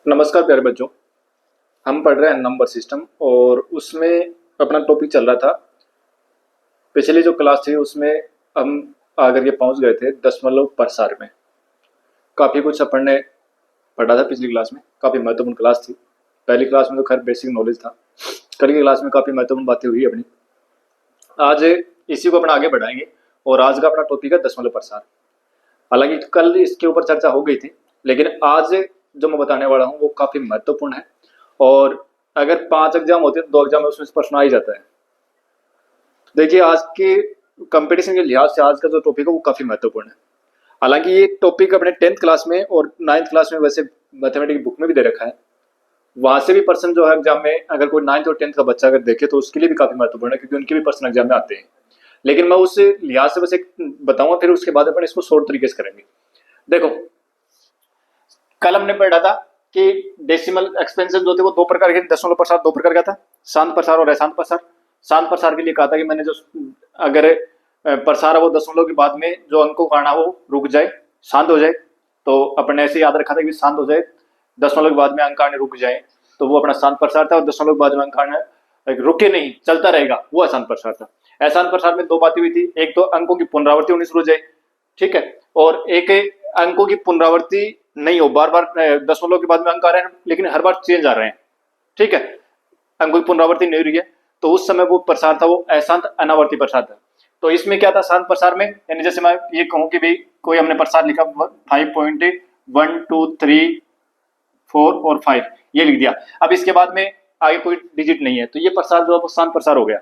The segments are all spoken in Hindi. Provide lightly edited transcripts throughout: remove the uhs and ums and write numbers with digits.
नमस्कार प्यारे बच्चों। हम पढ़ रहे हैं नंबर सिस्टम और उसमें अपना टॉपिक चल रहा था। पिछली जो क्लास थी उसमें हम आकर के पहुंच गए थे दशमलव प्रसार में। काफ़ी कुछ अपन ने पढ़ा था पिछली क्लास में, काफ़ी महत्वपूर्ण क्लास थी। पहली क्लास में तो खैर बेसिक नॉलेज था, कल की क्लास में काफ़ी महत्वपूर्ण बातें हुई अपनी। आज इसी को अपना आगे बढ़ाएंगे और आज का अपना टॉपिक है दशमलव प्रसार। हालांकि कल इसके ऊपर चर्चा हो गई थी, लेकिन आज जो मैं बताने वाला हूँ वो काफ़ी महत्वपूर्ण है। और अगर 5 एग्जाम होते हैं तो 2 एग्जाम में उसमें से प्रश्न आ ही जाता है। देखिए, आज के कंपटीशन के लिहाज से आज का जो टॉपिक है वो काफ़ी महत्वपूर्ण है। हालांकि ये टॉपिक अपने 10th क्लास में और 9th क्लास में वैसे मैथमेटिक्स बुक में भी दे रखा है। वहां से भी प्रश्न जो है एग्जाम में, अगर कोई 9th और 10th का बच्चा अगर देखे तो उसके लिए भी काफ़ी महत्वपूर्ण है, क्योंकि उनके भी प्रश्न एग्जाम में आते हैं। लेकिन मैं उस लिहाज से बस एक बताऊंगा, फिर उसके बाद अपन इसको शॉर्ट तरीके से करेंगे। देखो, कल हमने पढ़ा था कि डेसिमल एक्सपेंशन जो थे वो 2 प्रकार के, दशमलव प्रसार 2 प्रकार का था, शांत प्रसार और अशांत प्रसार। शांत प्रसार के लिए कहा था कि मैंने जो अगर प्रसार है वो दशमलव के बाद में जो अंकों का आना वो रुक जाए, शांत हो जाए, तो अपने ऐसे याद रखा था कि शांत हो जाए, दशमलव के बाद में अंक आने रुक जाए, तो वो अपना शांत प्रसार था। और दशमलव के बाद में अंक आना रुके नहीं, चलता रहेगा, वो अशांत प्रसार था। अशांत प्रसार में 2 बातें हुई थी, एक तो अंकों की पुनरावृत्ति होनी शुरू हो जाए, ठीक है, और एक अंकों की पुनरावृत्ति नहीं हो, बार बार दशमलव के बाद में अंक आ रहे हैं लेकिन हर बार चेंज आ रहे हैं, ठीक है, अंकों की पुनरावृत्ति नहीं हो रही है, तो उस समय वो प्रसार था वो अशांत अनावर्ती प्रसार था। तो इसमें क्या था, शांत प्रसार में, यानी जैसे मैं ये कहूं कि भाई कोई हमने प्रसार लिखा 5.1 2 3 4 और 5, ये लिख दिया। अब इसके बाद में आगे कोई डिजिट नहीं है, तो ये प्रसार जो है वो शांत प्रसार हो गया।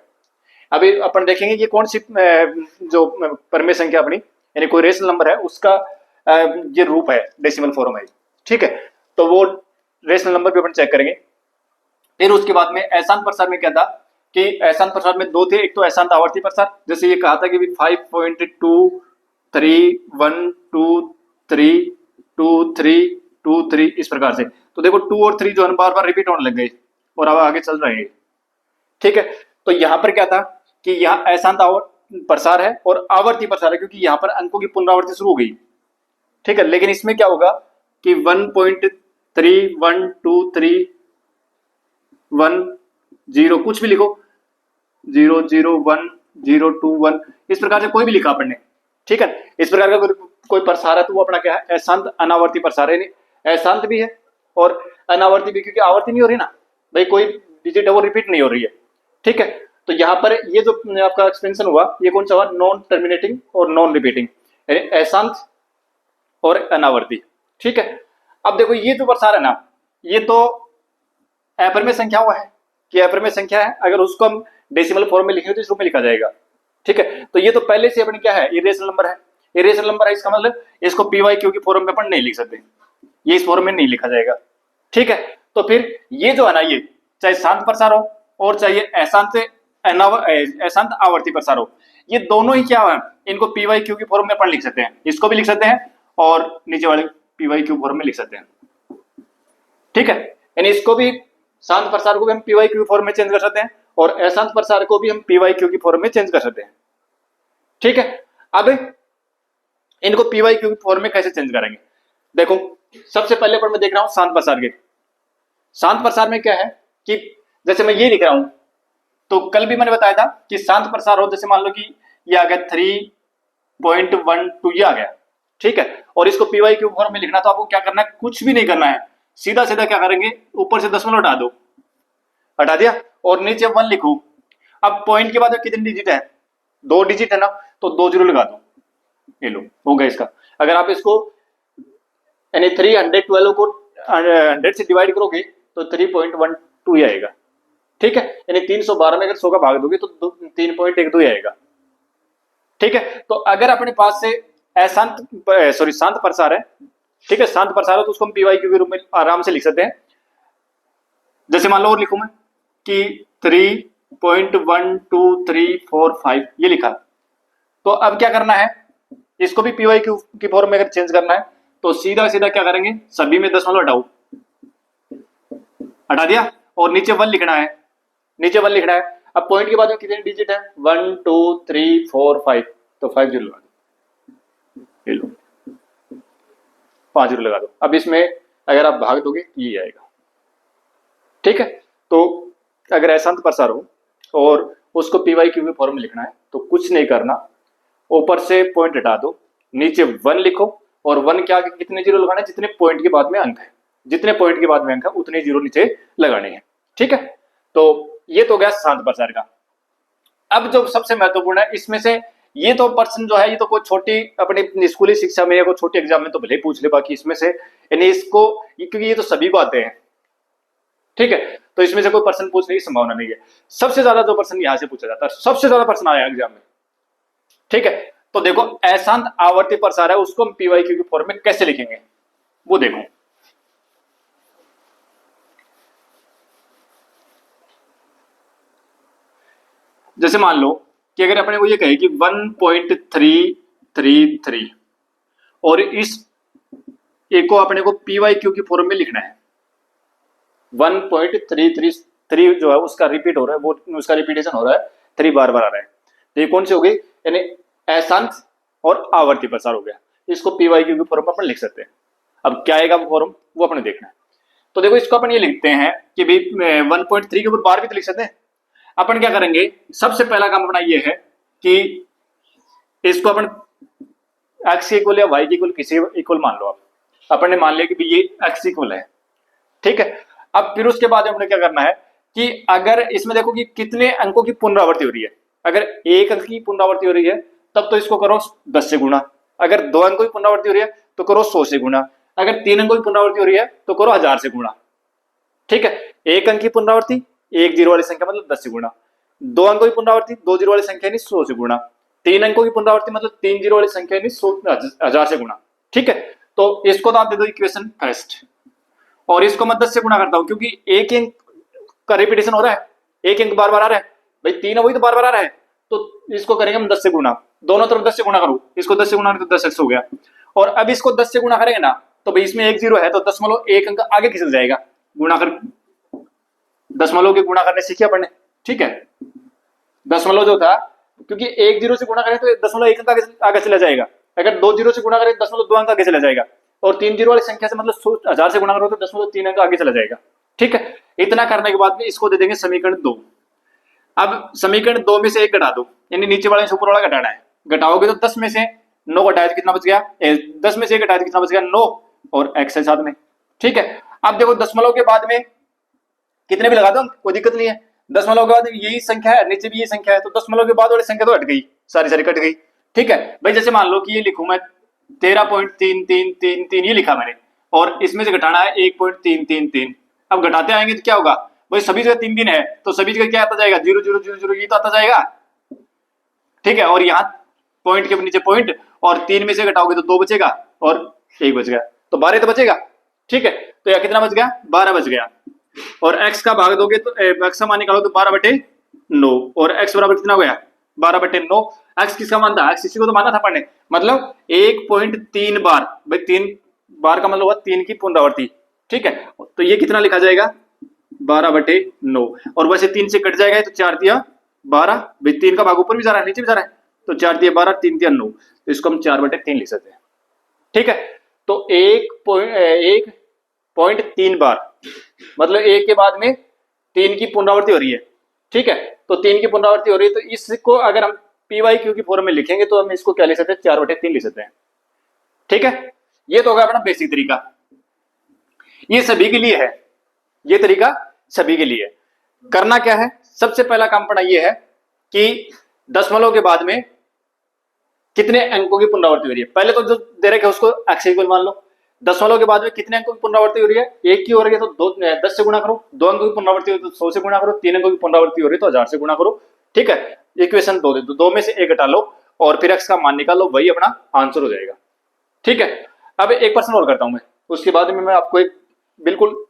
अभी अपन देखेंगे ये कौन सी जो परमेय संख्या अपनी, यानी कोई रेशनल नंबर है उसका ये रूप है, डेसिमल फॉर्म है, ठीक है। तो वो रेशनल नंबर भी अपन चेक करेंगे। फिर उसके बाद में अशांत प्रसार में क्या था कि अशांत प्रसार में 2 थे, एक तो अशांत आवर्ती प्रसार, जैसे ये कहा था कि 5.2 3 1 2 3 2 3 इस प्रकार से। तो देखो 2 और 3 जो है बार बार रिपीट होने लग गए और अब आगे चल रहे हैं, ठीक है। तो यहां पर क्या था कि यहाँ अशांत प्रसार है और आवर्ती प्रसार है, क्योंकि यहां पर अंकों की पुनरावृत्ति शुरू हो गई, ठीक है। लेकिन इसमें क्या होगा कि 1.3 1 2 3 1 0 कुछ भी लिखो, 0 0 1 0 2 1 इस प्रकार से कोई भी लिखा अपन ने, ठीक है। इस प्रकार का कोई प्रसार है तो वो अपना क्या है, अशांत अनावर्ती प्रसार है। अशांत भी है और अनावर्ती भी, क्योंकि आवर्ती नहीं हो रही ना भाई, कोई डिजिट है वो रिपीट नहीं हो रही है, ठीक है। तो यहाँ पर ये जो आपका एक्सपेंशन हुआ ये कौन सा हुआ, नॉन टर्मिनेटिंग और नॉन रिपीटिंग, यानी अशांत और अनावर्ती, ठीक है। अब देखो ये जो प्रसार है ना, ये तो अपरिमेय संख्या हुआ है कि अपरिमेय संख्या है, अगर उसको हम डेसिमल फॉर्म में लिखेंगे तो इस रूप में लिखा जाएगा, ठीक है। तो ये तो पहले से अपन क्या है, इरेशनल नंबर है, इरेशनल नंबर है, इसका मतलब इसको पी वाई क्यू की फॉर्म में अपन नहीं लिख सकते, ये इस फॉर्म में नहीं लिखा जाएगा, ठीक है। तो फिर ये जो है ना, ये चाहे शांत प्रसार हो और चाहे अशांत आवर्ती प्रसार हो, ये दोनों ही क्या है, इनको पी वाई क्यू की फॉर्म में अपन लिख सकते हैं, इसको भी लिख सकते हैं और नीचे वाले पी वाई क्यू फॉर्म में लिख सकते हैं, ठीक है। यानी इसको भी, शांत प्रसार को भी हम पी वाई क्यू फॉर्म में चेंज कर सकते हैं और अशांत प्रसार को भी हम पी वाई क्यू की फॉर्म में चेंज कर सकते हैं, ठीक है। अब इनको पी वाई क्यू की फॉर्म में कैसे चेंज करेंगे, देखो सबसे पहले पर मैं देख रहा हूं शांत प्रसार के। शांत प्रसार में क्या है कि जैसे मैं ये लिख रहा हूं, तो कल भी मैंने बताया था कि शांत प्रसार हो, जैसे मान लो कि ये आ गया 3.12 ये आ गया, ठीक है, और इसको पी वाई क्यू फॉर्म में लिखना, तो आपको क्या करना है, कुछ भी नहीं करना है, सीधा सीधा क्या करेंगे, ऊपर से दशमलव हटा दो, हटा दिया और नीचे 1 लिखो। अब पॉइंट के बाद कितने डिजिट है, 2 डिजिट है ना, तो 2 जीरो लगा दो, ये लो हो गया इसका। अगर आप इसको यानी 312 को 100 से डिवाइड करोगे तो 3.12 ही आएगा, ठीक है। यानी 312 में अगर 100 का भाग दोगे तो 3.12 आएगा, ठीक है। तो अगर अपने पास से शांत प्रसार है, ठीक है, शांत प्रसार है, तो उसको हम पी वाई क्यू के रूप में आराम से लिख सकते हैं। जैसे मान लो और लिखूं मैं कि 3.12345 ये लिखा, तो अब क्या करना है, इसको भी पी वाई क्यू की फॉर्म में अगर चेंज करना है तो सीधा सीधा क्या करेंगे, सभी में दशमलव हटाओ, हटा दिया और नीचे 1 लिखना है, नीचे 1 लिखना है। अब पॉइंट के बाद में कितने डिजिट है, 1 2 3 4 5, तो 5 जीरो लगा दो, ये लो 5 जीरो लगा दो। अब इसमें अगर आप भाग दोगे तो ये आएगा। ठीक है, तो अगर अशांत प्रसार हो और उसको पी वाई क्यू फॉर्म में लिखना है तो कुछ नहीं करना, ऊपर से पॉइंट हटा दो, नीचे 1 लिखो और 1 के आगे कितने जीरो लगाने, जितने पॉइंट के बाद में अंक है, जितने पॉइंट के बाद में अंक है उतने जीरो नीचे लगाने हैं। ठीक है, तो ये तो गया शांत प्रसार का। अब जो सबसे महत्वपूर्ण है इसमें से, ये तो प्रश्न जो है ये तो कोई छोटी अपनी स्कूली शिक्षा में या कोई छोटे एग्जाम में तो भले ही पूछ ले, बाकी इसमें से यानी इसको, क्योंकि ये तो सभी को आते हैं। ठीक है, तो इसमें से कोई प्रश्न पूछने की संभावना नहीं है। सबसे ज्यादा जो प्रश्न यहां से पूछा जाता है, सबसे ज्यादा प्रश्न आया एग्जाम में। ठीक है, तो देखो अशांत आवर्ती प्रसार है उसको हम पीवाईक्यू के फॉर्म में कैसे लिखेंगे वो देखो। जैसे मान लो कि अगर अपने को ये कहे कि 1.333 और इस एक को अपने को पीवाईक्यू की फॉर्म में लिखना है। 1.333 जो है उसका रिपीट हो रहा है, वो उसका रिपीटेशन हो रहा है, 3 बार बार आ रहा है, तो ये कौन सी हो गई, यानी अशांत और आवर्ती प्रसार हो गया। इसको पीवाईक्यू की फॉर्म में अपन लिख सकते हैं। अब क्या आएगा फॉर्म वो अपने देखना है। तो देखो इसको अपन ये लिखते हैं कि भाई 1.3 के ऊपर बार भी तो लिख सकते हैं। अपन क्या करेंगे, सबसे पहला काम अपना ये है कि इसको अपन x इक्वल या y इक्वल किसी इक्वल मान लो। आप अपन ने मान लिया कि ये x इक्वल है। ठीक है, अब फिर उसके बाद हमने क्या करना है कि अगर इसमें देखो कि कितने अंकों की पुनरावृत्ति हो रही है, अगर 1 अंक की पुनरावृत्ति हो रही है तब तो इसको करो 10 से गुणा, अगर 2 अंकों की पुनरावृत्ति हो रही है तो करो 100 से गुणा, अगर 3 अंकों की पुनरावृत्ति हो रही है तो करो 1000 से गुणा। ठीक है, 1 अंक की पुनरावृत्ति 1 जीरो वाली संख्या मतलब 10 से गुणा, 2 अंकों की पुनरावृत्ति 2 जीरो वाली संख्या यानी 100 से गुणा, 3 अंकों की पुनरावृत्ति मतलब 3 जीरो वाली संख्या यानी 1000 से गुणा। ठीक है, तो इसको तो आप दे दो इक्वेशन फर्स्ट, और इसको मैं 10 से गुणा करता हूं क्योंकि एक अंक का रिपीटेशन हो रहा है, एक अंक बार बार आ रहा है भाई, 3 है वही तो बार बार आ रहा है, तो इसको करेंगे हम 10 से गुणा, दोनों तरफ 10 से गुणा करूं, इसको 10 से गुणा तो 10x हो गया। और अब इसको 10 से गुणा करेंगे ना तो भाई इसमें 1 जीरो है तो 1 अंक आगे खिसक जाएगा, गुणा कर, दशमलव के गुणा करने सीखे अपन ने। ठीक है, दशमलव जो था क्योंकि 1 जीरो से गुणा करें तो 1 अंक आगे चला जाएगा, अगर 2 जीरो से गुणा करें 2 अंक आगे चला जाएगा, और 3 जीरो वाली संख्या से मतलब 1000 से गुणा करो तो 3 अंक आगे चला जाएगा। ठीक है, इतना करने के बाद में इसको दे देंगे समीकरण 2। अब समीकरण 2 में से 1 घटा दो, यानी नीचे वाले से ऊपर वाला घटाना है, घटाओगे तो 10 में से 9 घटाए तो कितना बच गया, 10 में से 1 घटाए तो कितना बच गया 9, और x है साथ में। ठीक है, अब देखो दशमलव के बाद में कितने भी लगा दो कोई दिक्कत नहीं है, दशमलव के बाद यही संख्या है, नीचे भी यही संख्या है, तो दशमलव के बाद वाली संख्या तो हट गई, सारी सारी कट गई। ठीक है भाई, जैसे मान लो कि ये लिखूं मैं 13.3333 ये लिखा मैंने, और इसमें से घटाना है 1.333। अब घटाते आएंगे तो क्या होगा भाई, सभी जगह 3 है तो सभी जगह क्या आता जाएगा 0 0 0 0 ये तो आता जाएगा। ठीक है, और यहाँ पॉइंट के नीचे पॉइंट, और 3 में से घटाओगे तो 2 बचेगा और 1 बच गया, तो 12 तो बचेगा। ठीक है, तो यहाँ कितना बच गया 12 बच गया, और x का भाग दोगे तो x का मान निकालो तो 12/9, और x बराबर कितना हो गया 12/9। x किसका मान था, x इसी को तो माना था पढ़ने, मतलब 1.3 बार, भाई 3 बार का मतलब हुआ 3 की पुनरावृत्ति। ठीक है, तो ये कितना लिखा जाएगा 12/9, और वैसे 3 से कट जाएगा तो 4 तिया 12, भाई 3 का भाग ऊपर भी जा रहा है नीचे भी जा रहा है, तो 4 तिया 12 3 तिया 9, तो इसको हम 4/3 लिख सकते हैं। ठीक है, तो 1.3 बार मतलब 1 के बाद में 3 की पुनरावृत्ति हो रही है। ठीक है, तो 3 की पुनरावृत्ति हो रही है, तो इसको अगर हम पीवाईक्यू की फॉर्म में लिखेंगे तो हम इसको क्या लिख सकते हैं 4/3 लिख सकते हैं। ठीक है, ये तो होगा अपना बेसिक तरीका, ये सभी के लिए है, ये तरीका सभी के लिए। करना क्या है, सबसे पहला काम पड़ा ये है कि दशमलव के बाद में कितने अंकों की पुनरावृत्ति हो रही है, पहले तो जो दे रखे उसको x इक्वल मान लो, दशमलव के बाद में कितने अंकों की पुनरावृत्ति हो रही है, 1 की हो रही है तो 10 से गुणा करो, 2 अंकों की पुनरावृत्ति हो रही है तो 100 से गुणा करो, 3 अंकों की पुनरावृत्ति हो रही है तो 1000 से गुणा करो। ठीक है, इक्वेशन 2 दे दो, 2 में से 1 घटा लो और फिर x का मान निकालो, वही अपना आंसर हो जाएगा। ठीक है, अब एक प्रश्न और करता हूं मैं, उसके बाद में मैं आपको एक बिल्कुल,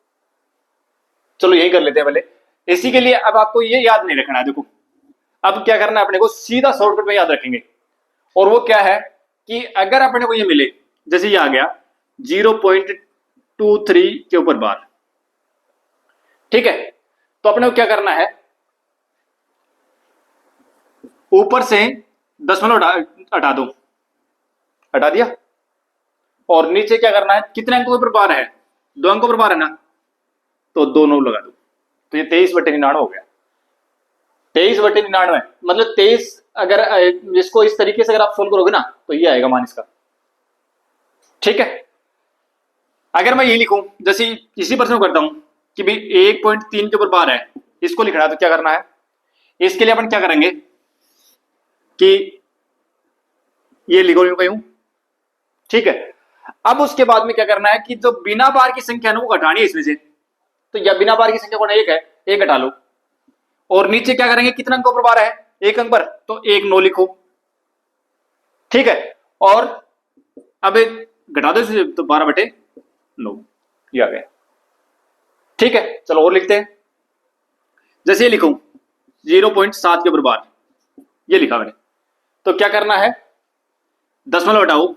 चलो यही कर लेते हैं पहले, इसी के लिए अब आपको ये याद नहीं रखना है। देखो अब क्या करना है, अपने को सीधा शॉर्टकट में याद रखेंगे, और वो क्या है कि अगर अपने को ये मिले, जैसे ये आ गया 0.23 के ऊपर बार, ठीक है, तो अपने को क्या करना है, ऊपर से दशमलव हटा दो, हटा दिया, और नीचे क्या करना है, कितने अंकों के ऊपर बार है दो अंकों पर बार है ना, तो 2 9 लगा दो, तो ये 23/99 हो गया। 23/99 मतलब 23, अगर इसको इस तरीके से अगर आप सोल्व करोगे ना तो ये आएगा मान इसका। ठीक है, अगर मैं ये लिखूं जैसे इसी प्रश्न को करता हूं कि भाई 1.3 के ऊपर बार है, इसको लिखना है तो क्या करना है, इसके लिए अपन क्या करेंगे कि ये लिखो यूं कहीं, ठीक है। अब उसके बाद में क्या करना है कि जो बिना बार की संख्या है वो घटानी है इसमें से, तो या बिना बार की संख्या कौन है, एक है, एक घटा लो। और नीचे क्या करेंगे, कितना अंकों पर बार है, एक अंक पर, तो 1 9 लिखो, ठीक है। और अब घटा दो इसे, तो 12/9 ये आ गया। ठीक है, चलो और लिखते हैं। जैसे ये लिखूं 0.7 के ऊपर बार, ये लिखा मैंने, तो क्या करना है, दशमलव हटाओ,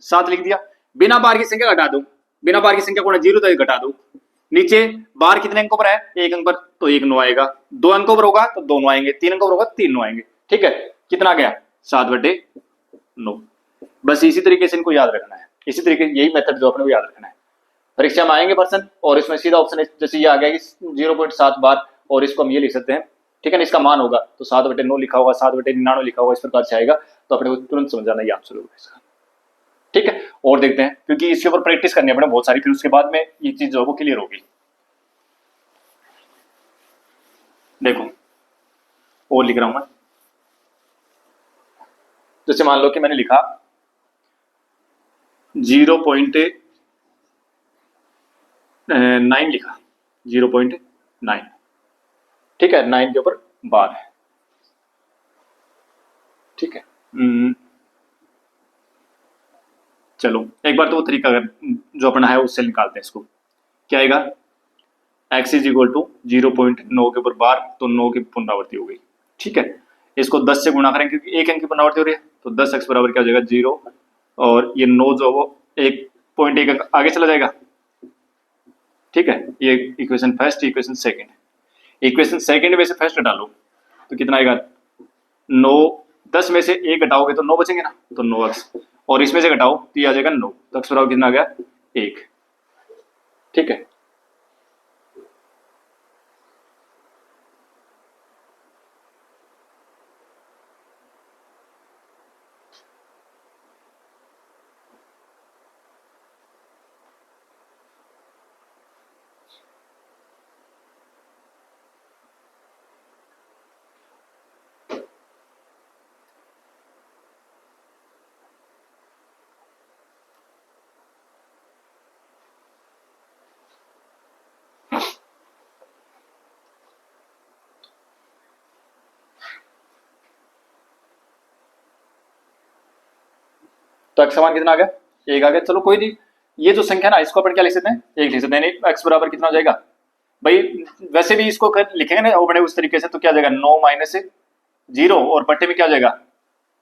7 लिख दिया। बिना बार की संख्या घटा दो, बिना बार की संख्या कौन है, 0, तो घटा दो। नीचे बार कितने अंकों पर है, एक अंक पर, तो 1 9 आएगा। 2 अंकों पर होगा तो 2 9 आएंगे, 3 अंकों पर होगा 3 9 आएंगे। ठीक है, कितना आ गया, 7/9। बस इसी तरीके से इनको याद रखना है, इसी तरीके, यही मेथड जो अपने को याद रखना है। परीक्षा में आएंगे पर्सन, और इसमें सीधा ऑप्शन जैसे ये आ गया कि 0.7 बार, और इसको हम ये लिख सकते हैं, ठीक है ना, इसका मान होगा तो 7/9 लिखा होगा, 7/99 लिखा होगा, इस प्रकार से आएगा, तो अपने को तुरंत समझ जाना ये आंसर होगा इसका। ठीक है, और देखते हैं, क्योंकि इसके ऊपर प्रैक्टिस करनी है अपने बहुत सारी, फिर उसके बाद में ये चीज जो है वो क्लियर होगी। देखो और लिख रहा हूं मैं, जैसे मान लो कि मैंने लिखा 0.9 लिखा, 0.9, ठीक है, 9 के ऊपर बार है। ठीक है, चलो एक बार तो वो तरीका अगर जो अपना है उससे निकालते हैं इसको। क्या आएगा, x इज इक्वल टू 0.9 के ऊपर बार, तो 9 की पुनरावृत्ति हो गई। ठीक है, इसको 10 से गुणा करेंगे क्योंकि एक अंक की पुनरावृत्ति हो रही है, तो 10x बराबर क्या हो जाएगा, 0, और ये 9 जो वो 1.1 अंक आगे चला जाएगा। ठीक है, ये equation first, equation second. Equation second में से फर्स्ट डालो तो कितना आएगा, 9, 10 में से 1 घटाओगे तो 9 बचेंगे ना, तो 9x, और इसमें से घटाओ तो ये आ जाएगा 9, तो x बराबर कितना आ गया, 1। ठीक है, तो x समान कितना आ गया, 1 आ गया। चलो कोई नहीं, ये जो संख्या ना इसको अपन क्या लिख सकते हैं, 1 लिख सकते हैं। x बराबर कितना हो जाएगा भाई, वैसे भी इसको लिखेंगे ना वो बड़े उस तरीके से, तो क्या जाएगा 9 माइनस 0, और बट्टे में क्या हो जाएगा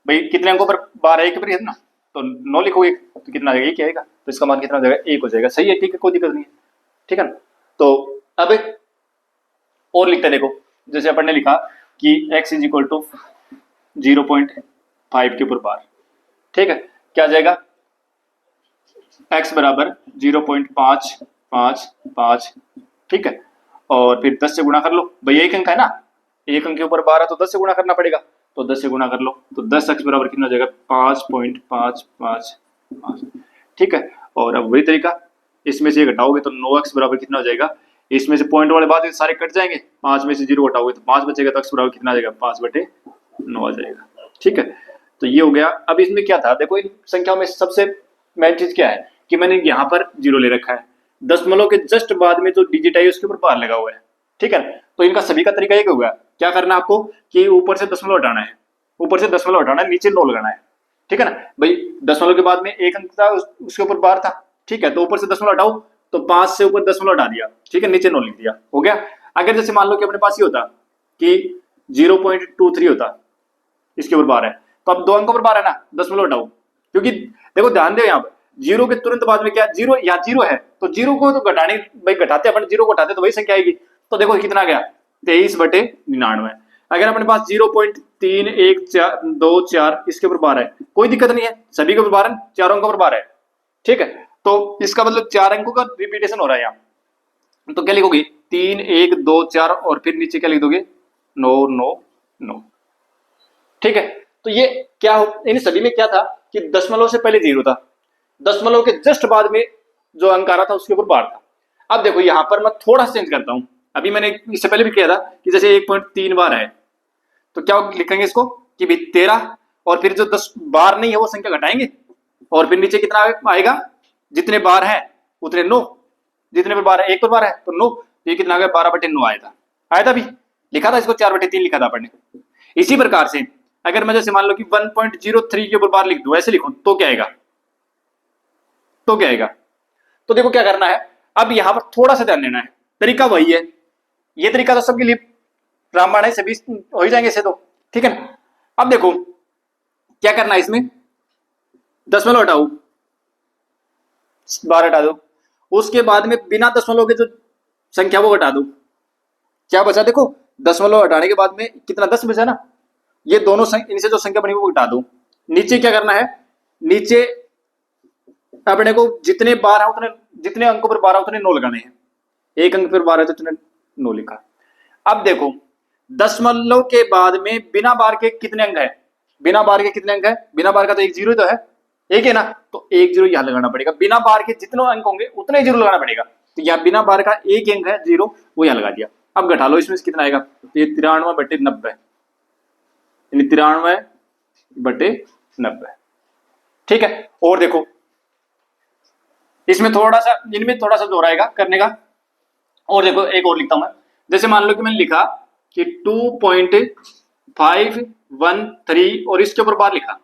भाई, कितने अंकों पर बार है, 1 पर है ना, तो 9 लिखोगे तो कितना आ जाएगा, 1 आएगा, तो इसका मान कितना हो जाएगा, 1 हो जाएगा। सही है, ठीक है, कोई दिक्कत नहीं है। ठीक है ना, तो अब और लिखते हैं, देखो जैसे अपन ने लिखा कि x इज इक्वल टू 0.5 के ऊपर बार। ठीक है, क्या जाएगा, x बराबर 0.555, ठीक है, और फिर 10 से गुणा कर लो भाई, एक अंक है ना, एक अंक के ऊपर 12, तो 10 से गुणा करना पड़ेगा, तो 10 से गुणा कर लो, तो 10x बराबर कितना हो जाएगा, 5.555। ठीक है, और अब वही तरीका, इसमें से घटाओगे तो 9x बराबर कितना हो जाएगा, इसमें से पॉइंट वाले बाद सारे कट जाएंगे, 5 में से 0 घटाओगे तो 5 बचेगा, तो x बराबर कितना आ जाएगा, 5/9 आ जाएगा। ठीक है, तो ये हो गया। अब इसमें क्या था, देखो इन संख्याओं में सबसे मेन चीज क्या है कि मैंने यहाँ पर 0 ले रखा है, दशमलव के जस्ट बाद में जो डिजिट है उसके ऊपर बार लगा हुआ है। ठीक है, तो इनका सभी का तरीका एक होगा, क्या करना है आपको कि ऊपर से दशमलव हटाना है, ऊपर से दशमलव हटाना है, नीचे 9 लगाना है। ठीक है ना भाई, दशमलव के बाद में एक अंक था, उसके ऊपर बार था। ठीक है, तो ऊपर से दशमलव हटाओ, तो 5 से ऊपर दशमलव हटा दिया, ठीक है, नीचे 9 लिख दिया, हो गया। अगर जैसे मान लो कि अपने पास ये होता कि 0.23 होता, इसके ऊपर बार है, तो अब 2 अंकों पर बार है ना, दशमलव हटाओ, क्योंकि देखो ध्यान दो यहाँ पर 0 के तुरंत बाद में क्या, 0 या 0 है, तो 0 को तो घटाने भाई, घटाते अपन 0 को हटाते तो वही संख्या आएगी। तो देखो कितना गया, 23/99। अगर अपने पास 0.3124 इसके ऊपर बार है, कोई दिक्कत नहीं है, सभी के ऊपर बार है, चारों अंकों पर बार है। ठीक है, तो इसका मतलब 4 अंकों का रिपीटेशन हो रहा है यहाँ। तो क्या लिखोगे 3 1 2 4 और फिर नीचे क्या लिख दोगे 9 9 9। ठीक है, तो ये क्या इन सभी में क्या था कि दशमलव से पहले 0 था, दशमलव के जस्ट बाद में जो अंक आ रहा था उसके ऊपर बार था। अब देखो यहां पर मैं थोड़ा सा चेंज करता हूं, अभी मैंने इससे पहले भी किया था कि जैसे 1.3 बार है तो क्या लिखेंगे इसको कि भाई 13 और फिर जो 10 बार नहीं है वो संख्या घटाएंगे और फिर नीचे कितना आएगा, जितने बार है उतने 9, जितने पर बार है 1 पर बार है तो 9, ये कितना आ गया 12/9 आया था भी लिखा था इसको 4/3 लिखा था अपन ने। इसी प्रकार से अगर मैं जैसे मान लो कि 1.03 के ऊपर बार लिख दूं ऐसे लिखूं तो क्या आएगा, तो क्या आएगा। तो देखो क्या करना है, अब यहां पर थोड़ा सा ध्यान देना है, तरीका वही है, ये तरीका तो सबके लिए रामबाण है, सभी हो ही जाएंगे इसे तो, ठीक है ना। अब देखो क्या करना है, इसमें दशमलव हटाओ, बार हटा दो, उसके बाद में बिना दशमलव के जो संख्या वो हटा दो, क्या बचा देखो दशमलव हटाने के बाद में कितना 10 बचा ना, ये दोनों इनसे जो संख्या बनी वो हटा दो। नीचे क्या करना है, नीचे अपने को जितने बार है उतने, जितने अंकों पर बार है उतने 9 लगाने हैं, एक अंक पर बार है तो उतने 9 लिखा। अब देखो दशमलव के बाद में बिना बार के कितने अंक है, बिना बार के कितने अंक है, बिना बार का तो एक 0 तो है, एक है ना, तो एक 0 यहां लगाना पड़ेगा, बिना बार के जितने अंक होंगे उतने 0 लगाना पड़ेगा, तो यहाँ बिना बार का एक अंक है 0 वो यहां लगा दिया। अब घटा लो इसमें से कितना आएगा, तो ये 93/90, यानी 93/90, ठीक है। और देखो इसमें थोड़ा सा, इनमें थोड़ा सा जोर आएगा करने का, और देखो एक और लिखता हूं मैं, जैसे मान लो कि मैंने लिखा कि 2.513 और इसके ऊपर बार लिखा,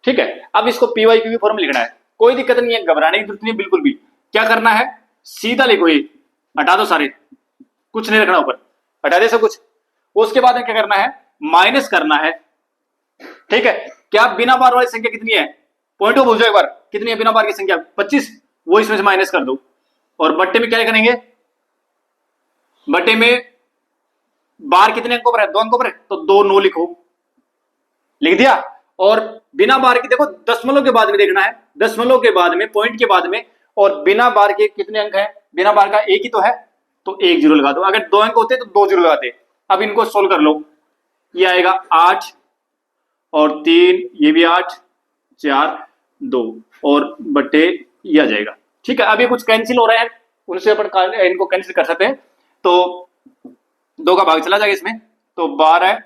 ठीक है। अब इसको PYQ फॉर्म लिखना है, कोई दिक्कत नहीं है, घबराने की जरूरत नहीं है बिल्कुल भी। क्या करना है, सीधा लिखो, ये हटा दो सारे, कुछ नहीं रखना ऊपर, हटा दे सब कुछ। उसके बाद में क्या करना है, माइनस करना है, ठीक है। क्या बिना बार वाली संख्या कितनी है, पॉइंट को भूल जाओ एक बार, कितनी है बिना बार की संख्या 25, वो इसमें से माइनस कर दो, और बट्टे में क्या करेंगे, बट्टे में बार कितने अंकों पर है, 2 अंकों पर है, तो 2 9 लिखो, लिख दिया। और बिना बार की देखो दशमलव के बाद में देखना है, दशमलव के बाद में पॉइंट के बाद में, और बिना बार के कितने अंक है, बिना बार का एक ही तो है तो एक 0 लगा दो, अगर 2 अंक होते तो 2 0 लगाते। अब इनको सोल्व कर लो, ये आएगा 8 और 3, ये भी 8 4 2 और बट्टे ये आ जाएगा, ठीक है। अब ये कुछ कैंसिल हो रहे हैं, उनसे अपन इनको कैंसिल कर सकते हैं, तो 2 का भाग चला जाएगा इसमें, तो 12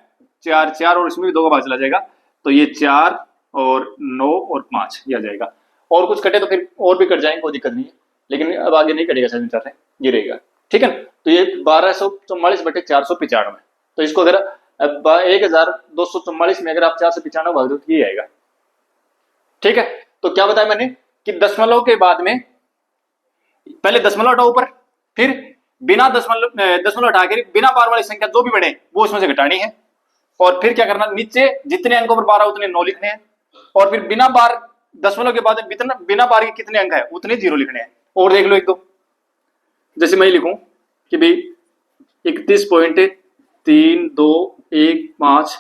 4 4 और इसमें भी 2 का भाग चला जाएगा, तो ये 4 और 9 और 5 ये आ जाएगा। और कुछ कटे तो फिर और भी कट जाएंगे, कोई दिक्कत नहीं है, लेकिन अब आगे नहीं कटेगा शायद चाहते हैं, ये रहेगा, ठीक है। तो ये 1244/495, तो इसको अगर 1244 में अगर आप 4 से 95 भाग दो तो ये आएगा, ठीक है। तो क्या बताया मैंने कि दशमलव के बाद में पहले दशमलव हटाओ ऊपर, फिर बिना दशमलव हटा के बिना बार वाली संख्या जो भी बढ़े वो उसमें से घटानी है, और फिर क्या करना, नीचे जितने अंकों पर बार है उतने 9 लिखने हैं, और फिर बिना बार दशमलव के बाद बिना बार के कितने अंक है उतने 0 लिखने हैं। और देख लो एक दो, जैसे मैं लिखूं कि भाई 31.3215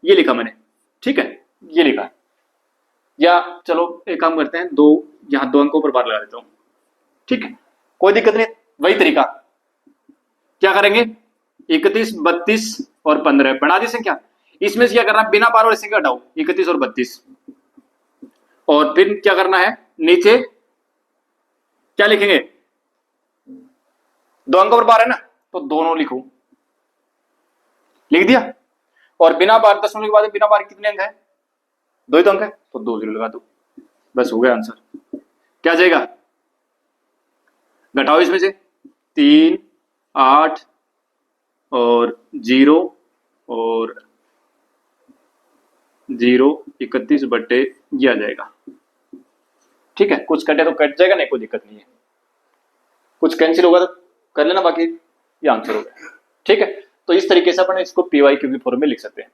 ये लिखा मैंने, ठीक है, ये लिखा, या चलो एक काम करते हैं, यहाँ 2 अंकों पर बार लगा देता हूं, ठीक है, कोई दिक्कत नहीं। वही तरीका क्या करेंगे, 31 32 और 15 बना दी संख्या, इसमें से क्या करना है, बिना बार वाली संख्या हटाओ 31 और 32, और फिर क्या करना है, नीचे क्या लिखेंगे, 2 अंकों पर बार है ना, तो दोनों लिखो, लिख दिया। और बिना बार दशमलव के बाद बिना बार कितने अंक है, 2 ही तो अंक है, तो 2 0 लगा दो, बस हो गया आंसर। क्या जाएगा, घटाओ इसमें से 3 8 और 0 और 0 31 ये आ जाएगा, ठीक है। कुछ कटे तो कट जाएगा, नहीं कोई दिक्कत नहीं है, कुछ कैंसिल होगा तो कर लेना, बाकी ये आंसर हो गया, ठीक है। तो इस तरीके से अपन इसको PYQ फॉर्म में लिख सकते हैं।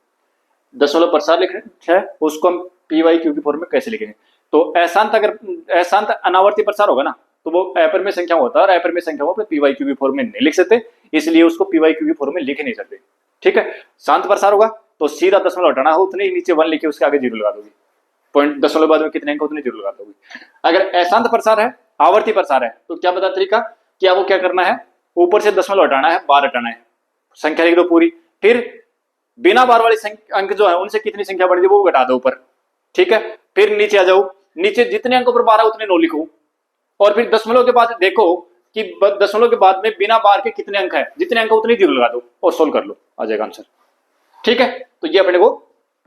दशमलव प्रसार लिख रहे हैं उसको हम PYQ फॉर्म में कैसे लिखेंगे, तो अशांत, अगर अशांत अनावर्ती प्रसार होगा ना तो वो अपरिमेय संख्या होता है, और अपरिमेय संख्या को PYQ फॉर्म में नहीं लिख सकते, इसलिए उसको PYQ फॉर्म में लिख नहीं सकते, ठीक है। शांत प्रसार होगा तो सीधा दशमलव हटाना हो, उतने ही नीचे 1 लिखे उसके आगे 0 लगा दोगे, पॉइंट दशमलव बाद में कितने अंक उतनी जीरो लगा दोगे। अगर अशांत प्रसार है, आवर्ती प्रसार है, तो क्या बता तरीका कि आपको क्या करना है, ऊपर से दशमलव हटाना है, बार हटाना है, संख्या लिख दो पूरी, फिर बिना बार वाली अंक जो है उनसे कितनी संख्या बढ़ गई वो घटा दो ऊपर, ठीक है। फिर नीचे आ जाओ, नीचे जितने अंकों पर बार है उतने 9 लिखो, और फिर दशमलव के बाद देखो कि दशमलव के बाद में बिना बार के कितने अंक है, जितने अंक उतनी जीरो लगा दो और सोल्व कर लो, आ जाएगा आंसर, ठीक है। तो ये अपने को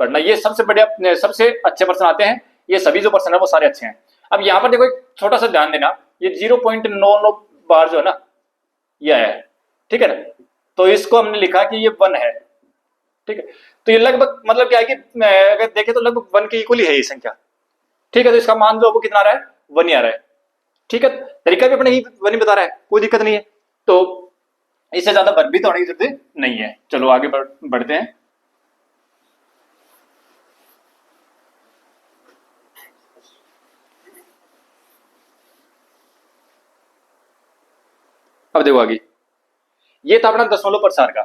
पढ़ना, ये सबसे बढ़िया सबसे अच्छे प्रश्न आते हैं, ये सभी जो प्रश्न है वो सारे अच्छे हैं। अब यहाँ पर देखो एक छोटा सा ध्यान देना, ये 0.99 बार जो है ना ये है, ठीक है ना, तो इसको हमने लिखा कि ये 1 है, ठीक है। तो ये लगभग मतलब क्या है कि अगर देखें तो लगभग 1 के इक्वल ही है ये संख्या, ठीक है। तो इसका मान जो वो कितना आ रहा है, 1 ही आ रहा है, ठीक है। तरीका भी अपने 1 ही बता रहा है, कोई दिक्कत नहीं है, तो इससे ज्यादा भयभीत होने की जरूरत नहीं है। चलो आगे बढ़ते हैं। अब देखो आगे, ये था अपना दशमलव प्रसार का।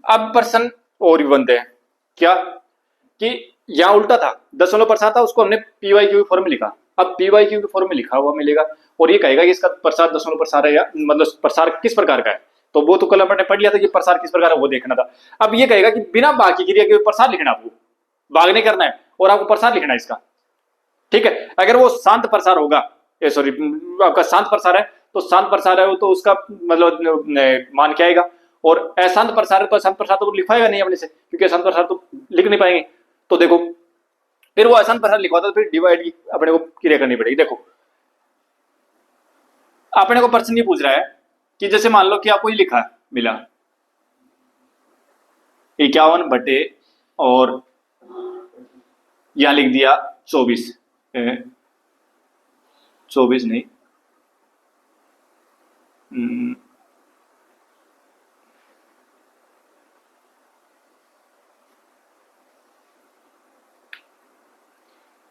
अब प्रश्न और भी बनते हैं, क्या कि यहां उल्टा था, दशमलव प्रसार था, उसको हमने पीवाईक्यू फॉर्म में लिखा। अब पीवाईक्यू के फॉर्म में लिखा हुआ मिलेगा और ये कहेगा कि इसका प्रसार दशमलव प्रसार है या मतलब प्रसार किस प्रकार का है, तो वो तो कल हमने पढ़ लिया था कि प्रसार किस प्रकार है वो देखना था। अब ये कहेगा कि बिना भाग की क्रिया के प्रसार लिखना, आपको भाग नहीं करना है और आपको प्रसार लिखना है इसका, ठीक है। अगर वो शांत प्रसार होगा, सॉरी आपका शांत प्रसार है, तो शांत प्रसार है तो उसका मतलब मान क्या आएगा, और अशांत प्रसार है तो अशांत प्रसार तो लिखवाएगा नहीं अपने से, क्योंकि अशांत प्रसार तो लिख नहीं पाएंगे। तो देखो फिर वो अशांत प्रसार लिखवाता तो फिर डिवाइड की अपने को क्रिया करनी पड़ेगी। देखो अपने को प्रश्न ये पूछ रहा है कि जैसे मान लो कि आपको ये लिखा मिला 51 बटे और यहां लिख दिया 24 नहीं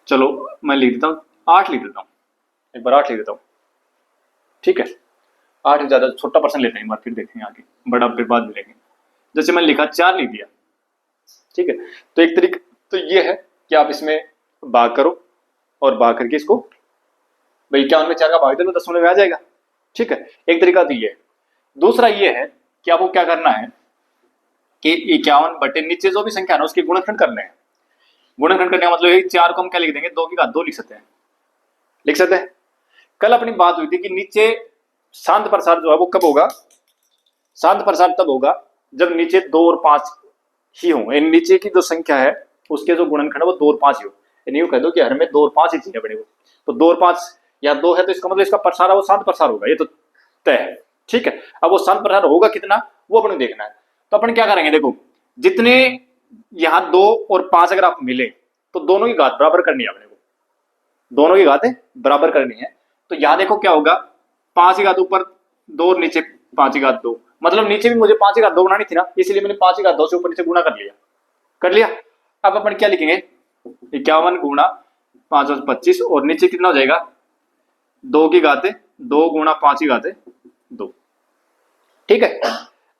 चलो मैं लिख देता हूँ 8 लिख देता हूँ, एक बार 8 लिख देता हूँ, ठीक है। 8 ज्यादा छोटा पर्सन लेते हैं एक बार, फिर देखेंगे आगे, बड़ा फिर बाद में लेंगे। जैसे मैंने लिखा 4 लिख दिया, ठीक है। तो एक तरीका तो ये है कि आप इसमें भाग करो और भाग करके इसको भाई 51 में 4 का भाग दे लो, दशमलव में आ जाएगा, ठीक है। एक तरीका तो ये है। दूसरा ये है कि आपको क्या करना है कि 51 बटे नीचे जो भी संख्या है ना उसके गुणनखंड करने हैं। गुणनखंड करने का मतलब 4 को हम क्या लिख देंगे, 2 की घात 2 लिख सकते हैं। कल अपनी बात हुई थी कि नीचे शांत प्रसार जो है वो कब होगा, शांत प्रसार तब होगा जब नीचे 2 और 5 ही हो, नीचे की जो संख्या है उसके जो गुणनखंड है वो 2 और 5 ही हो। यानी यूं कह दो कि हर में 2 और 5 ही चाहिए बड़े को, तो 2 और 5 या 2 है तो इसका मतलब इसका प्रसार है वो शांत प्रसार होगा, ये तो तय है, ठीक है। अब वो शांत प्रसार होगा कितना वो अपने देखना है। तो अपन क्या करेंगे, देखो जितने यहाँ 2 और 5 अगर आप मिले तो दोनों की घात बराबर करनी है अपने को, दोनों की घातें बराबर करनी है। तो यहां देखो क्या होगा, 5 की घात ऊपर 2 और नीचे 5 की घात 2, मतलब नीचे भी मुझे 5 की घात 2 बनानी थी ना, इसलिए मैंने 5 की घात 2 से ऊपर नीचे गुणा कर लिया। अब अपन क्या लिखेंगे, 51 गुणा 5 और 25 और नीचे कितना हो जाएगा 2 की घातें 2 गुणा 5 की घातें 2, ठीक है।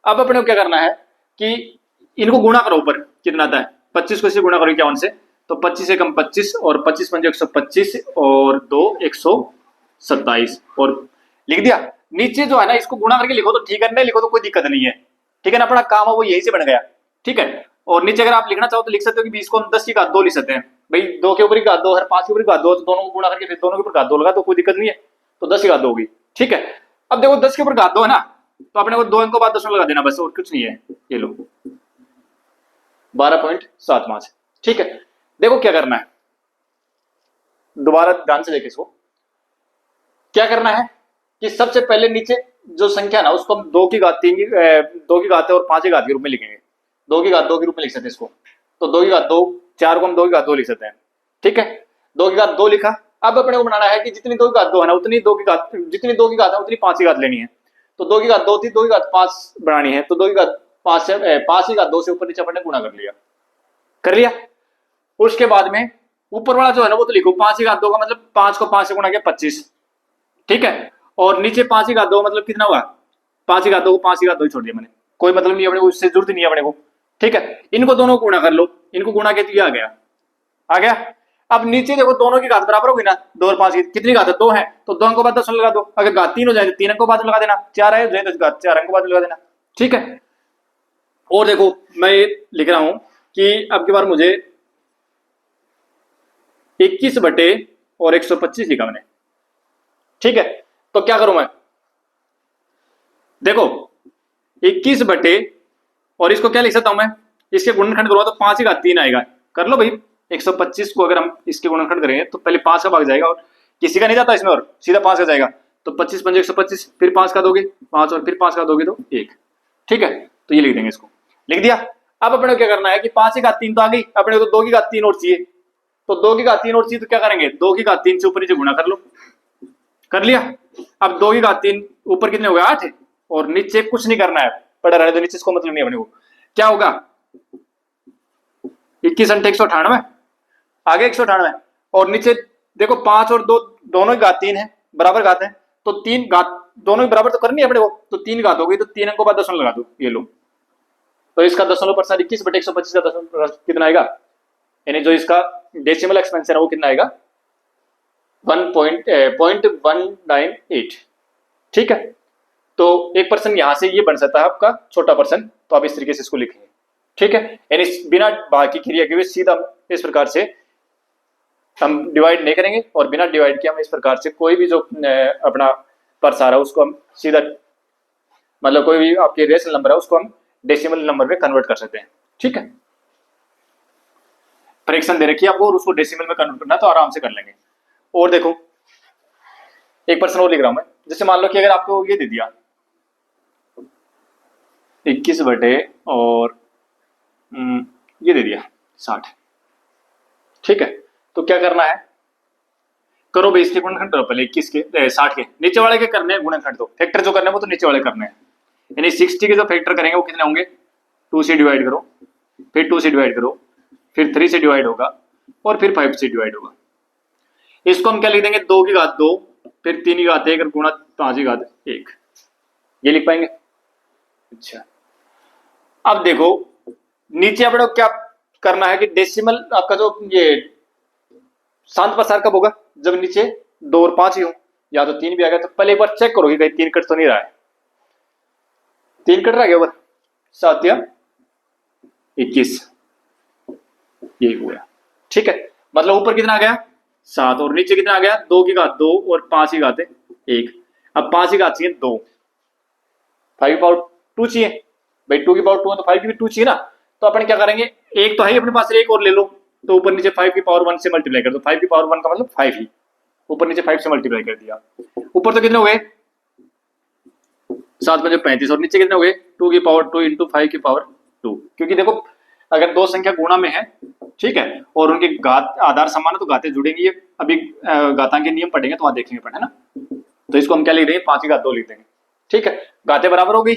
अब अपने को क्या करना है कि इनको गुणा करो, ऊपर कितना आता है 25 को इससे गुणा करो 51 से, तो 25 से कम 25 और 25 पंजे 125 और 2 127 और लिख दिया। नीचे जो है ना इसको गुणा करके लिखो तो ठीक है, नहीं लिखो तो कोई दिक्कत नहीं है, ठीक है ना। अपना काम है वो यही से बन गया, ठीक है। और नीचे अगर आप लिखना चाहो तो लिख सकते हो कि 20 को हम 10 की घात 2 लिख सकते हैं, भाई 2 के ऊपर की घात 2 है, 5 के ऊपर की घात 2, तो दोनों को गुणा करके फिर दोनों के ऊपर घात 2 लगा तो कोई दिक्कत नहीं है, तो 10 की घात 2 होगी, ठीक है। अब देखो 10 के ऊपर घात 2 है ना, तो अपने को 2 अंकों बाद 10 लगा देना बस, और कुछ नहीं है। ये लो 12.75, ठीक है। देखो क्या करना है, दोबारा ध्यान से देखिए इसको, क्या करना है कि सबसे पहले नीचे जो संख्या ना उसको हम 2 की घात 3 2 की घात और 5 की घात के रूप में लिखेंगे, 2 की घात 2 के रूप में लिख सकते हैं इसको, तो 2 की घात 2, 4 को हम 2 की घात 2 लिख सकते हैं, ठीक है। 2 की घात 2 लिखा। अब अपने को बनाना है कि जितनी 2 की घात 2 है ना उतनी 2 की घात, जितनी 2 की घात है उतनी 5 की घात लेनी है, तो 2 की घात 2 थी, 2 की घात 5 बनानी है, तो 2 की घात 5 से 5 की घात 2 से ऊपर नीचे अपने गुणा कर लिया। उसके बाद में ऊपर वाला जो है ना वो तो लिखो 5 की घात 2 का मतलब 5 को 5 से गुणा किया 25, ठीक है। और नीचे 5 की घात 2 मतलब कितना हुआ, 5 की घात 2 को 5 की घात 2 ही छोड़ दिया मैंने, कोई मतलब नहीं अपने को, उससे जरूरत नहीं है अपने को, ठीक है। इनको दोनों को गुणा कर लो, इनको गुणा के तो ये आ गया। अब नीचे देखो दोनों की घात बराबर होगी ना, 2 और 5 की कितनी घात है, 2 है, तो 2 अंकों बाद 10 लगा दो। अगर घात 3 हो जाए तो 3 अंकों बाद लगा देना, 4 है तो 4 अंकों बाद लगा देना। ठीक है, और देखो मैं ये लिख रहा हूं कि अब की बार मुझे 21 बटे और 125 लिखा मैंने। ठीक है, तो क्या करूं मैं, देखो 21 बटे और इसको क्या लिख सकता हूं मैं, इसके गुणनखंड करूंगा तो 5 का 3 आएगा। कर लो भाई, 125 को अगर हम इसके गुणनखंड करेंगे तो पहले 5 का भाग जाएगा और किसी का नहीं जाता इसमें, और सीधा 5 का जाएगा। तो 25 पंजे 125, फिर 5 का दोगे 5 और फिर 5 का दोगे तो 1। ठीक है, तो ये लिख देंगे, इसको लिख दिया। अब अपने को क्या करना है कि 5 की घात 3 तो आ गई, अपने को तो 2 की घात 3 और चाहिए, तो 2 की घात 3 और चाहिए तो क्या करेंगे, 2 की घात 3 से ऊपर नीचे गुणा कर लो, कर लिया। अब 2 की घात 3 ऊपर कितने हो गए, 8, और नीचे कुछ नहीं करना है, पड़ा रहने दो, नीचे इसको मतलब नहीं अपने को। क्या होगा, 21 अंटे 198, आगे 198, और नीचे देखो 5 और 2 दोनों की घात 3 है, बराबर घात है, तो 3 घात दोनों की बराबर तो करनी है अपने को, तो 3 घात हो गई, तो 3 अंकों बाद दशमलव लगा दो, ये लो। तो इसका दशमलव प्रसार 21 बटे 125 का दशमलव कितना आएगा, यानी जो इसका डेसिमल एक्सपेंशन है वो कितना आएगा, 1.198। ठीक है, तो 1% यहां से ये बन सकता है आपका छोटा पर्सन, तो आप इस तरीके से इसको लिखेंगे। ठीक है, यानी बिना भाग की क्रिया के हुए सीधा इस प्रकार से हम डिवाइड नहीं करेंगे, और बिना डिवाइड किए हम इस प्रकार से कोई भी जो अपना प्रसार है उसको हम सीधा, मतलब कोई भी आपके रेशनल नंबर है उसको हम डेसिमल नंबर में कन्वर्ट कर सकते हैं। ठीक है, फ्रैक्शन दे रखी है आपको और उसको डेसिमल में कन्वर्ट करना है तो आराम से कर लेंगे। और देखो 1% और लिख रहा हूं मैं, जैसे मान लो कि अगर आपको ये दे दिया 21 बटे और ये दे दिया 60। ठीक है, तो क्या करना है, करो भाई इसके गुणनखंड करो पहले 21 के 60 के, नीचे वाले के करने हैं गुणनखंड, तो फैक्टर जो करने हैं वो तो नीचे वाले करने हैं, यानी 60 के जो फैक्टर करेंगे वो कितने होंगे, 2 से डिवाइड करो, फिर 2 से डिवाइड करो, फिर 3 से डिवाइड होगा, और फिर 5 से डिवाइड होगा। इसको हम क्या लिख देंगे, 2 की घात 2, फिर 3 की घात 1 और गुणा 5 की घात 1, ये लिख पाएंगे। अच्छा, अब देखो नीचे अपने को क्या करना है कि डेसिमल आपका जो ये शांत प्रसार कब होगा, जब नीचे 2 और 5 ही हो, या तो 3 भी आ गया, तो पहले एक बार चेक करो कि कहीं 3 कट तो नहीं रहा है, 3 कट रहा है ऊपर, 7 या 21, ये हुआ। ठीक है, मतलब ऊपर कितना आ गया 7 और नीचे कितना आ गया, 2 की घात 2 और 5 की घात 1। अब 5 की घात चाहिए 2, 5 की पावर 2 चाहिए भाई, 2 की पावर 2 है तो 5 की भी 2 चाहिए ना, तो अपन क्या करेंगे, एक तो है ही अपने पास, एक और ले लो, तो ऊपर नीचे 5 की पावर 1 से मल्टीप्लाई कर दो, 5 की पावर 1 का मतलब 5 ही, ऊपर नीचे 5 से मल्टीप्लाई कर दिया, ऊपर तो कितने हो गए 7 5 35, और नीचे कितने हो गए 2 की पावर 2 इंटू 5 की पावर 2, क्योंकि देखो अगर दो संख्या गुणा में है, ठीक है, और उनके घात आधार समान है तो घातें जुड़ेंगी, ये अभी घातांक के नियम पढ़ेंगे तो वहां देखेंगे अपन, है ना। तो इसको हम क्या लिख देंगे, 5 की घात 2 लिख देंगे। ठीक है, घातें बराबर हो गई,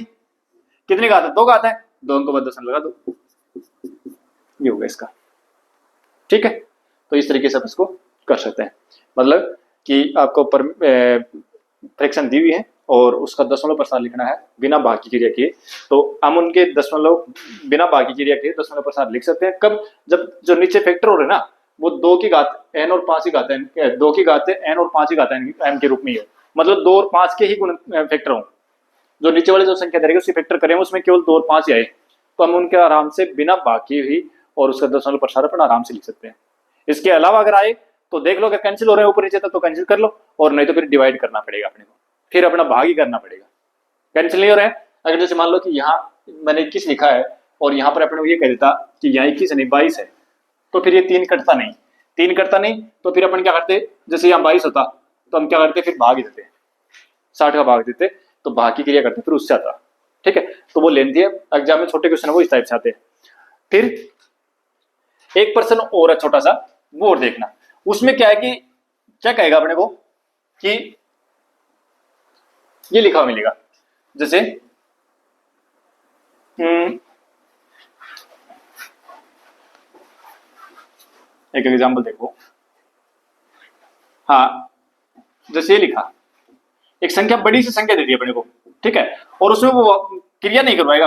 कितनी घात है, 2 घात है, 2 अंकों बाद दशमलव लगा दो, ये होगा इसका। ठीक है, तो इस तरीके से आप इसको कर सकते हैं, मतलब कि आपको फ्रैक्शन दी हुई है और उसका दशमलव प्रसार लिखना है बिना भाग की क्रिया किए, तो हम उनके दशमलव बिना भाग की क्रिया के दशमलव प्रसार लिख सकते हैं कब, जब जो नीचे फैक्टर हो रहे हैं ना वो 2 की घात n और 5 की घात n, 2 की घात n और 5 की घात n के रूप में ही हो, मतलब 2 और 5 के ही गुण फैक्टर हो, जो नीचे वाले जो संख्या दे रही है उसकी फैक्टर करें उसमें केवल 2 और 5 ही आए, तो हम उनके आराम से बिना भाग की हुई और उसका दशमलव प्रसार अपन आराम से लिख सकते हैं। इसके अलावा अगर आए तो देख लो, अगर कैंसिल हो रहे हैं ऊपर नीचे तक तो कैंसिल कर लो, और नहीं तो फिर डिवाइड करना पड़ेगा अपने को, फिर अपना भाग ही करना पड़ेगा। कैंसिल नहीं हो रहा है, अगर जैसे मान लो कि यहाँ मैंने 21 लिखा है और यहाँ पर अपने को ये कह देता कि यहाँ 21 नहीं 22 है, तो फिर ये 3 कटता नहीं, 3 कटता नहीं, तो फिर अपन क्या करते, जैसे यहाँ 22 होता तो हम क्या करते, फिर भाग ही देते, 60 का भाग देते, तो भाग की क्रिया करते फिर उससे आता। ठीक है, तो वो लेंथी है, एग्जाम में छोटे क्वेश्चन है वो इस टाइप से आते हैं। फिर 1% और है छोटा सा, वो और देखना, उसमें क्या है कि क्या कहेगा अपने को कि ये लिखा हुआ मिलेगा, जैसे एक एग्जांपल देखो, हाँ जैसे ये लिखा, एक संख्या बड़ी सी संख्या दे दी अपने को, ठीक है, और उसमें वो क्रिया नहीं करवाएगा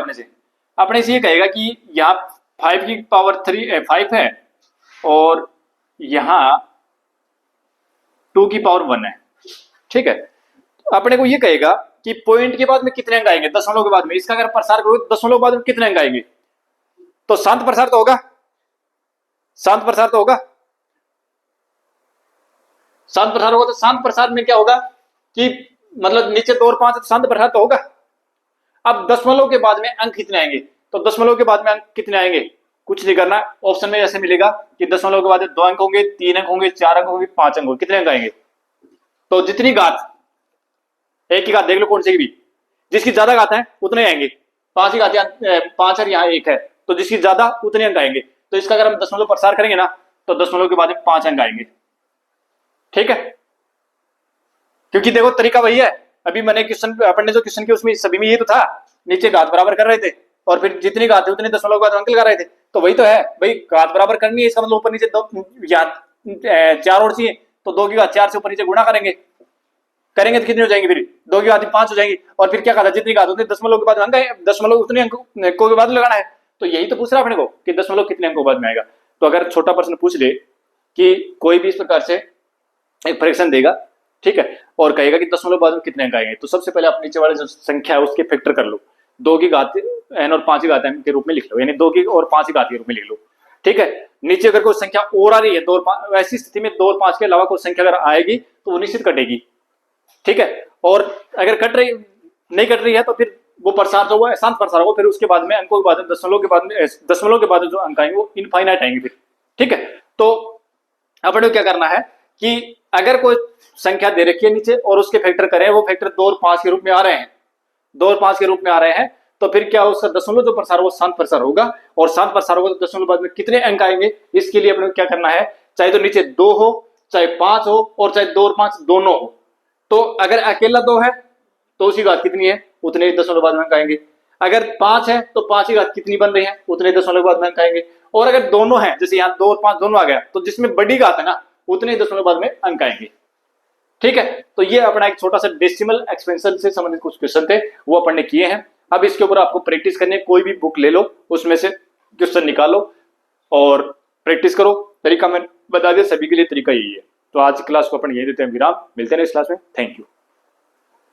अपने से ये कहेगा कि यहाँ 5 की पावर 3 5 है और यहां 2 की पावर 1 है, ठीक है। अपने को ये कहेगा कि पॉइंट के बाद में कितने अंक आएंगे, दशमलव के बाद में। इसका अगर प्रसार करोगे तो दशमलव के बाद में कितने अंक आएंगे, तो शांत प्रसार तो होगा, शांत प्रसार तो होगा, शांत प्रसार होगा। तो शांत प्रसार में क्या होगा कि मतलब नीचे 2 और 5 तो शांत प्रसार तो होगा। अब दशमलव के बाद में अंक कितने आएंगे, तो दशमलव के बाद में अंक कितने आएंगे, कुछ नहीं करना। ऑप्शन में जैसे मिलेगा कि दशमलव के बाद 2 अंक होंगे, 3 अंक होंगे, 4 अंक होंगे, 5 अंक होंगे, कितने अंक आएंगे। तो जितनी घात, एक की घात देख लो कौन सी भी, जिसकी ज्यादा घात है उतने आएंगे। 5 की घात 5 है, यहाँ 1 है, तो जिसकी ज्यादा उतने अंक आएंगे। तो इसका अगर हम दशमलव प्रसार करेंगे ना तो दशमलव के बाद में 5 अंक आएंगे, ठीक है। क्योंकि देखो तरीका वही है, अभी मैंने क्वेश्चन, अपन ने जो क्वेश्चन किया उसमें सभी में ये तो था, नीचे घात बराबर कर रहे थे और फिर जितनी घात है उतने दशमलव के बाद अंक लगा रहे थे। तो वही तो है भाई, घात बराबर करनी है, इसका मतलब ऊपर नीचे 2 या 4 और चाहिए, तो 2 की घात 4 से ऊपर नीचे गुणा करेंगे तो कितनी हो जाएंगी, फिर 2 की घात 5 हो जाएंगी। और फिर क्या कहा था, जितनी घात उतने दशमलव के बाद अंक है, दशमलव उतने अंकों के बाद लगाना है। तो यही तो पूछ रहा है अपने को कि दशमलव कितने अंकों के बाद में आएगा। तो अगर छोटा प्रश्न पूछ ले कि कोई भी इस प्रकार से एक फ्रैक्शन देगा, ठीक है, और कहेगा कि दशमलव बाद में कितने अंक आएंगे, तो सबसे पहले आप नीचे वाले जो संख्या है उसके फैक्टर कर लो, 2 की घात n और 5 की घात m के रूप में लिख लो, यानी 2 की और 5 की घात के रूप में लिख लो, ठीक है। नीचे अगर कोई संख्या और आ रही है 2 और 5, ऐसी स्थिति में 2 और 5 के अलावा कोई संख्या अगर आएगी तो वो निश्चित कटेगी, ठीक है। और अगर कट रही नहीं कट रही है तो फिर वो प्रसार जो है शांत प्रसार होगा, फिर उसके बाद में अंकों के बाद दशमलव के बाद जो अंक आएंगे वो इनफाइनाइट आएंगे फिर, ठीक है। तो अपने को क्या करना है कि अगर कोई संख्या दे रखी है नीचे और उसके फैक्टर करें, वो फैक्टर 2 और 5 के रूप में आ रहे हैं, 2 और 5 के रूप में आ रहे हैं, तो फिर क्या उसका दशमलव जो प्रसार वो शांत प्रसार होगा, और शांत प्रसार होगा तो दशमलव बाद में कितने अंक आएंगे। इसके लिए अपने को क्या करना है, चाहे तो नीचे 2 हो, चाहे 5 हो, और चाहे 2 और 5 दोनों हो। तो अगर अकेला 2 है तो उसकी घात कितनी है, उतने दशमलव बाद में अंक आएंगे। अगर 5 है तो 5 की घात कितनी बन रही है, उतने दशमलव बाद में अंक आएंगे। और अगर दोनों है, जैसे यहाँ 2 और 5 दोनों आ गया, तो जिसमें बड़ी घात है ना उतने दशमलव बाद में अंक आएंगे, ठीक है। तो ये अपना एक छोटा सा डेसिमल एक्सपेंशन से संबंधित कुछ क्वेश्चन थे, वो अपन ने किए हैं। अब इसके ऊपर आपको प्रैक्टिस करनी है, कोई भी बुक ले लो, उसमें से क्वेश्चन निकालो और प्रैक्टिस करो। तरीका मैं बता दिया, सभी के लिए तरीका यही है। तो आज की क्लास को अपन यही देते हैं विराम, मिलते हैं इस क्लास में, थैंक यू।